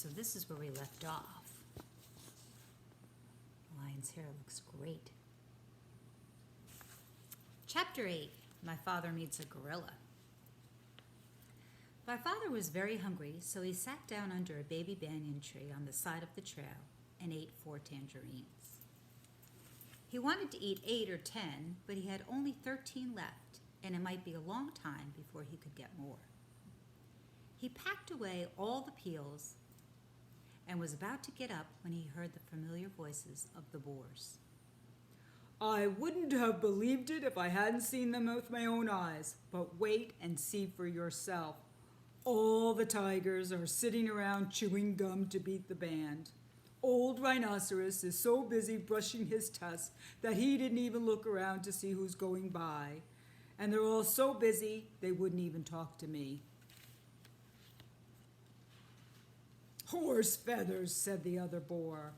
So this is where we left off. The lion's hair looks great. Chapter 8, My Father Meets a Gorilla. My father was very hungry, so he sat down under a baby banyan tree on the side of the trail and ate 4 tangerines. He wanted to eat 8 or 10, but he had only 13 left, and it might be a long time before he could get more. He packed away all the peels and was about to get up when he heard the familiar voices of the boars. I wouldn't have believed it if I hadn't seen them with my own eyes, but wait and see for yourself. All the tigers are sitting around chewing gum to beat the band. Old Rhinoceros is so busy brushing his tusks that he didn't even look around to see who's going by. And they're all so busy they wouldn't even talk to me. Horse feathers, said the other boar,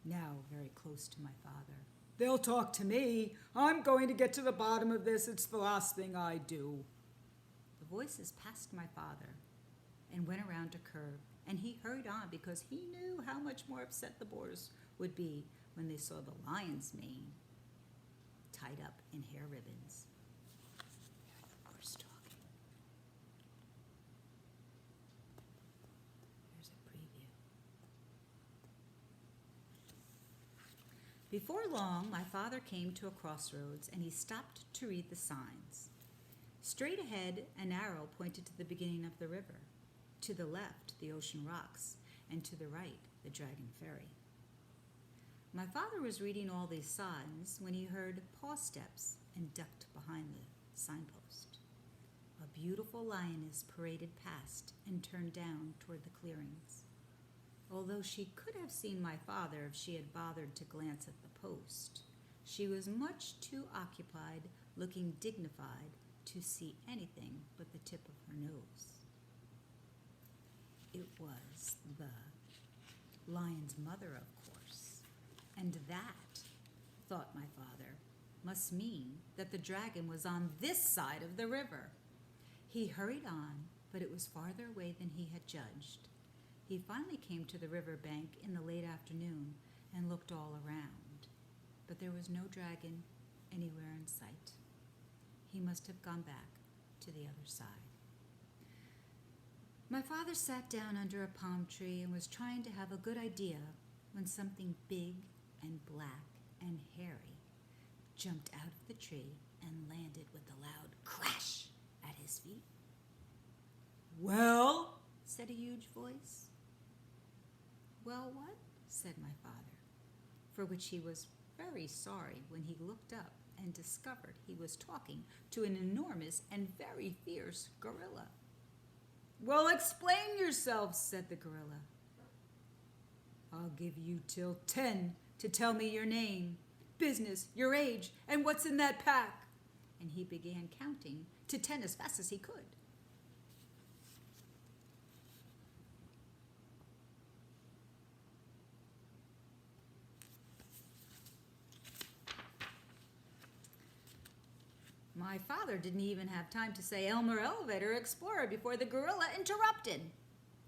now very close to my father. They'll talk to me. I'm going to get to the bottom of this. It's the last thing I do. The voices passed my father and went around a curve, and he hurried on because he knew how much more upset the boars would be when they saw the lion's mane tied up in hair ribbons. There are the boars talking. Here's a preview. Before long, my father came to a crossroads, and he stopped to read the signs. Straight ahead, an arrow pointed to the beginning of the river. To the left, the ocean rocks, and to the right, the Dragon Ferry. My father was reading all these signs when he heard paw steps and ducked behind the signpost. A beautiful lioness paraded past and turned down toward the clearings. Although she could have seen my father if she had bothered to glance at the post, she was much too occupied looking dignified to see anything but the tip of her nose. It was the lion's mother, of course, and that, thought my father, must mean that the dragon was on this side of the river. He hurried on, but it was farther away than he had judged. He finally came to the river bank in the late afternoon and looked all around, but there was no dragon anywhere in sight. He must have gone back to the other side. My father sat down under a palm tree and was trying to have a good idea when something big and black and hairy jumped out of the tree and landed with a loud crash at his feet. Well, said a huge voice. Well, what? Said my father, for which he was very sorry when he looked up and discovered he was talking to an enormous and very fierce gorilla. Well, explain yourself, said the gorilla. I'll give you till 10 to tell me your name, business, your age, and what's in that pack. And he began counting to 10 as fast as he could. My father didn't even have time to say Elmer Elevator Explorer before the gorilla interrupted.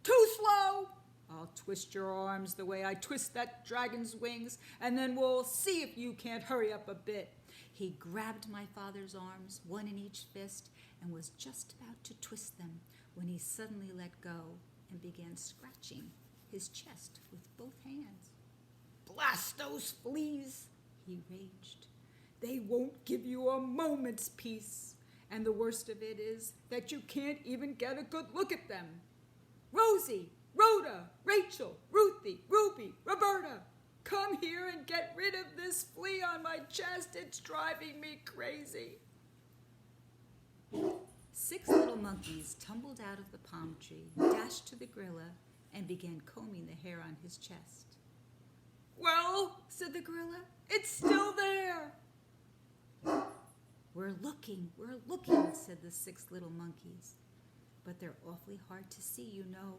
Too slow! I'll twist your arms the way I twist that dragon's wings, and then we'll see if you can't hurry up a bit. He grabbed my father's arms, one in each fist, and was just about to twist them when he suddenly let go and began scratching his chest with both hands. Blast those fleas, he raged. They won't give you a moment's peace, and the worst of it is that you can't even get a good look at them. Rosie, Rhoda, Rachel, Ruthie, Ruby, Roberta, come here and get rid of this flea on my chest. It's driving me crazy. 6 little monkeys tumbled out of the palm tree, dashed to the gorilla, and began combing the hair on his chest. Well, said the gorilla, it's still there. We're looking, said the 6 little monkeys. But they're awfully hard to see, you know.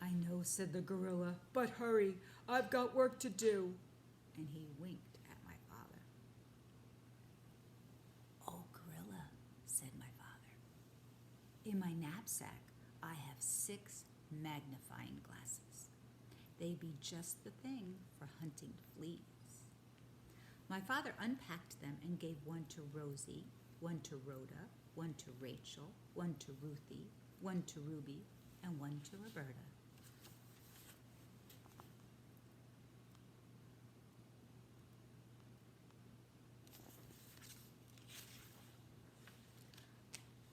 I know, said the gorilla, but hurry, I've got work to do. And he winked at my father. Oh, gorilla, said my father. In my knapsack, I have 6 magnifying glasses. They'd be just the thing for hunting fleas. My father unpacked them and gave one to Rosie, one to Rhoda, one to Rachel, one to Ruthie, one to Ruby, and one to Roberta.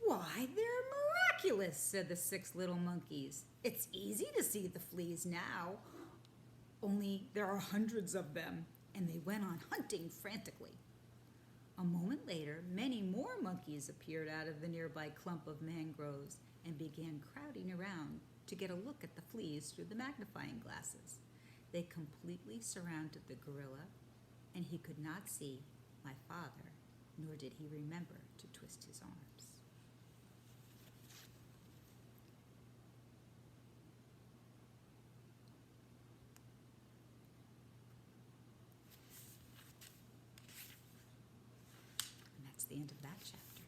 Why, they're miraculous, said the 6 little monkeys. It's easy to see the fleas now, only there are hundreds of them, and they went on hunting frantically. A moment later, many more monkeys appeared out of the nearby clump of mangroves and began crowding around to get a look at the fleas through the magnifying glasses. They completely surrounded the gorilla, and he could not see my father, nor did he remember to twist his arms. And that's the end of that chapter.